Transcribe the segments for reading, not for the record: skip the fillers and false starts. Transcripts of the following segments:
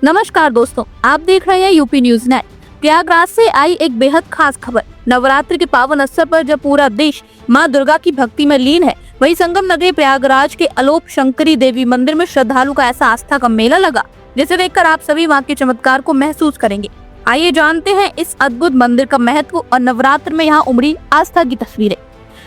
नमस्कार दोस्तों, आप देख रहे हैं यूपी न्यूज नेट। प्रयागराज से आई एक बेहद खास खबर। नवरात्रि के पावन अवसर पर जब पूरा देश मां दुर्गा की भक्ति में लीन है, वहीं संगम नगरी प्रयागराज के अलोप शंकरी देवी मंदिर में श्रद्धालु का ऐसा आस्था का मेला लगा, जिसे देखकर आप सभी मां के चमत्कार को महसूस करेंगे। आइए जानते हैं इस अद्भुत मंदिर का महत्व और नवरात्र में यहाँ उमड़ी आस्था की तस्वीरें।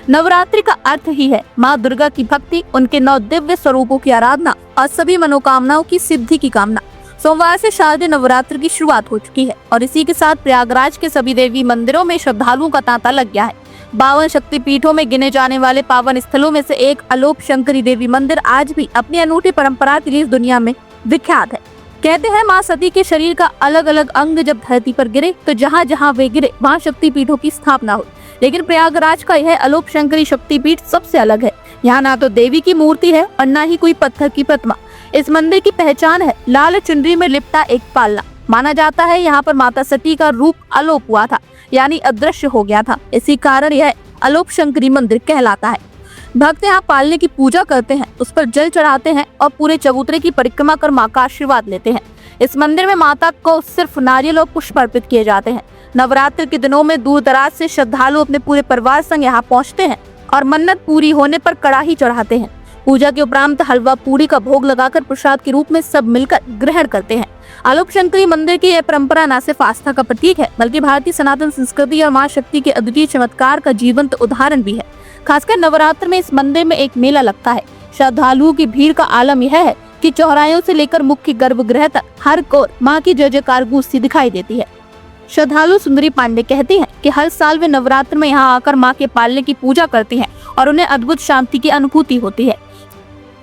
नवरात्रि का अर्थ ही है माँ दुर्गा की भक्ति, उनके 9 दिव्य स्वरूपों की आराधना और सभी मनोकामनाओं की सिद्धि की कामना। सोमवार से शारदीय नवरात्र की शुरुआत हो चुकी है और इसी के साथ प्रयागराज के सभी देवी मंदिरों में श्रद्धालुओं का तांता लग गया है। 52 शक्तिपीठों में गिने जाने वाले पावन स्थलों में से एक अलोप शंकरी देवी मंदिर आज भी अपनी अनूठी परंपरा के लिए इस दुनिया में विख्यात है। कहते हैं माँ सती के शरीर का अलग अलग अंग जब धरती पर गिरे तो जहाँ जहाँ वे गिरे वहाँ शक्तिपीठों की स्थापना हुई, लेकिन प्रयागराज का यह अलोप शंकरी शक्तिपीठ सबसे अलग है। यहाँ ना तो देवी की मूर्ति है और न ही कोई पत्थर की प्रतिमा। इस मंदिर की पहचान है लाल चुनरी में लिपटा एक पालना। माना जाता है यहाँ पर माता सती का रूप अलोप हुआ था, यानी अदृश्य हो गया था। इसी कारण यह अलोप शंकरी मंदिर कहलाता है। भक्त यहाँ पालने की पूजा करते हैं, उस पर जल चढ़ाते हैं और पूरे चबूतरे की परिक्रमा कर माँ का आशीर्वाद लेते हैं। इस मंदिर में माता को सिर्फ नारियल और पुष्प अर्पित किए जाते हैं। नवरात्र के दिनों में दूर दराज से श्रद्धालु अपने पूरे परिवार संग यहाँ पहुँचते हैं और मन्नत पूरी होने पर कड़ाही चढ़ाते हैं। पूजा के उपरांत हलवा पूरी का भोग लगाकर प्रसाद के रूप में सब मिलकर ग्रहण करते हैं। अलोप शंकरी मंदिर की यह परंपरा न सिर्फ आस्था का प्रतीक है, बल्कि भारतीय सनातन संस्कृति और मां शक्ति के अद्वितीय चमत्कार का जीवंत उदाहरण भी है। खासकर नवरात्र में इस मंदिर में एक मेला लगता है। श्रद्धालुओं की भीड़ का आलम यह है कि चौरायों से लेकर मुख्य गर्भगृह तक हर कोर माँ की जय जयकार गूंजती दिखाई देती है। श्रद्धालु सुंदरी पांडे कहती हैं कि हर साल वे नवरात्र में यहाँ आकर माँ के पालने की पूजा करती हैं और उन्हें अद्भुत शांति की अनुभूति होती है।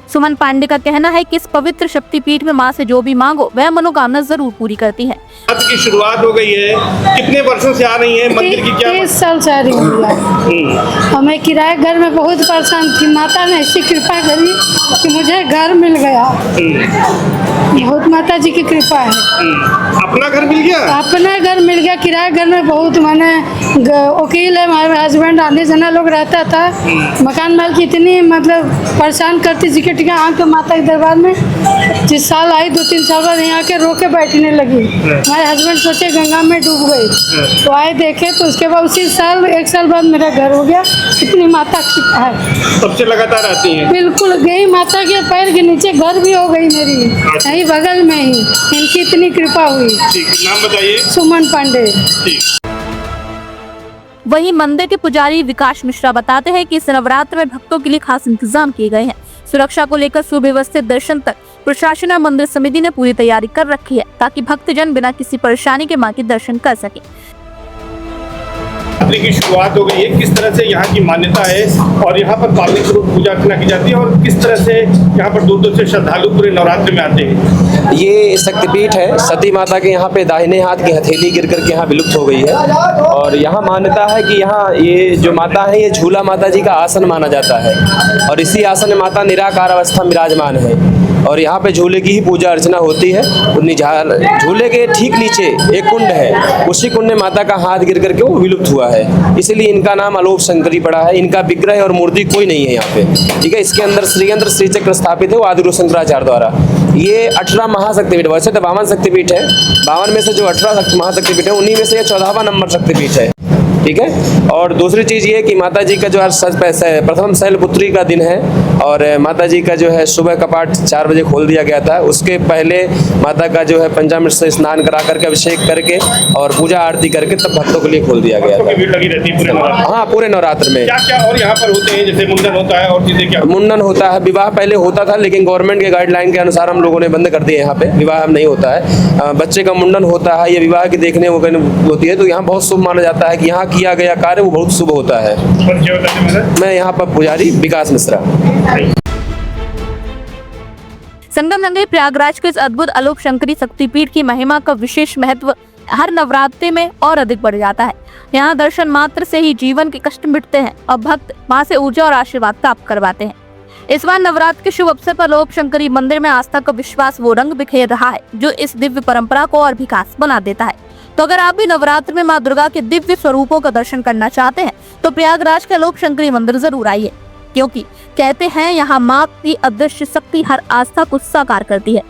सुमन पांडे का कहना है कि इस पवित्र शक्तिपीठ में माँ से जो भी मांगो वह मनोकामना जरूर पूरी करती है। आज की शुरुआत हो गई है, कितने वर्षों से आ रही है मंदिर की? क्या 30 साल से आ रही हूँ। और मैं किराए घर में बहुत परेशान थी। माता ने ऐसी कृपा करी कि मुझे घर मिल गया। बहुत माता जी की कृपा है। अपना घर मिल गया? अपना घर मिल गया। किराए घर में बहुत मैंने वकील है, हमारे हस्बैंड आने जाना लोग रहता था। मकान मालिक इतनी मतलब परेशान करती जी के टिका आके माता के दरबार में। जिस साल आई 2-3 साल बाद यहाँ के रोके बैठने लगी। हमारे हस्बैंड सोचे गंगा में डूब गई, तो आए देखे तो उसके बाद उसी साल 1 साल बाद मेरा घर हो गया। इतनी माता की है। सबसे लगातार आती है? बिल्कुल गई, माता के पैर के नीचे घर भी हो गई मेरी, यही बगल में ही। इनकी इतनी कृपा हुई। ठीक, नाम बताइए। सुमन पांडे। वहीं मंदिर के पुजारी विकास मिश्रा बताते हैं कि इस नवरात्र में भक्तों के लिए खास इंतजाम किए गए हैं। सुरक्षा को लेकर सुव्यवस्थित दर्शन तक प्रशासन और मंदिर समिति ने पूरी तैयारी कर रखी है, ताकि भक्तजन बिना किसी परेशानी के मां के दर्शन कर सके। की शुरुआत हो गई है, किस तरह से यहाँ की मान्यता है और यहाँ पर पालने स्वरूप पूजा अर्चना की जाती है और किस तरह से यहाँ पर दूर दूर से श्रद्धालु पूरे नवरात्र में आते हैं? ये शक्तिपीठ है। सती माता के यहाँ पे दाहिने हाथ की हथेली गिर करके यहाँ विलुप्त हो गई है और यहाँ मान्यता है कि यहाँ ये जो माता है ये झूला माता जी का आसन माना जाता है और इसी आसन में माता निराकार अवस्था विराजमान है और यहाँ पे झूले की ही पूजा अर्चना होती है। झूले के ठीक नीचे एक कुंड है, उसी कुंड में माता का हाथ गिर करके वो विलुप्त हुआ है, इसीलिए इनका नाम अलोप शंकरी पड़ा है। इनका विग्रह और मूर्ति कोई नहीं है यहाँ पे, ठीक है। इसके अंदर श्रीयंत्र श्रीचक्र स्थापित है, वो आदिगुरु शंकराचार्य द्वारा। ये 18 महाशक्तिपीठ, वैसे तो 52 शक्तिपीठ है, 52 में से जो 18 महाशक्तिपीठ है उन्हीं में से 14वां नंबर शक्तिपीठ है, ठीक है। और दूसरी चीज़ ये कि माता जी का जो आज प्रथम शैलपुत्री का दिन है और माता जी का जो है सुबह कपाट 4 बजे खोल दिया गया था। उसके पहले माता का जो है पंचामृत से स्नान करा करके अभिषेक करके और पूजा आरती करके तब भक्तों के लिए खोल दिया गया था। भीड़ लगी रहती है पूरे नवरात्र? हाँ, पूरे नवरात्र में। क्या क्या और यहाँ पर होते हैं? जैसे मुंडन होता है और चीजें क्या? मुंडन होता है, विवाह पहले होता था लेकिन गवर्नमेंट के गाइडलाइन के अनुसार हम लोगों ने बंद कर दिया। यहाँ पे विवाह नहीं होता है, बच्चे का मुंडन होता है, ये विवाह की देखने होती है। तो यहाँ बहुत शुभ माना जाता है कि यहाँ किया गया कार्य वो बहुत शुभ होता है। मैं यहाँ पर पुजारी विकास मिश्रा। संगम नगरी प्रयागराज के इस अद्भुत अलोप शंकरी शक्तिपीठ की महिमा का विशेष महत्व हर नवरात्रि में और अधिक बढ़ जाता है। यहाँ दर्शन मात्र से ही जीवन के कष्ट मिटते हैं और भक्त मां से ऊर्जा और आशीर्वाद प्राप्त करवाते हैं। इस बार नवरात्र के शुभ अवसर पर अलोप शंकरी मंदिर में आस्था का विश्वास वो रंग बिखेर रहा है जो इस दिव्य परंपरा को और भी खास बना देता है। तो अगर आप भी नवरात्र में मां दुर्गा के दिव्य स्वरूपों का दर्शन करना चाहते हैं तो प्रयागराज के अलोप शंकरी मंदिर जरूर आइए, क्योंकि कहते हैं यहाँ मां की अदृश्य शक्ति हर आस्था को साकार करती है।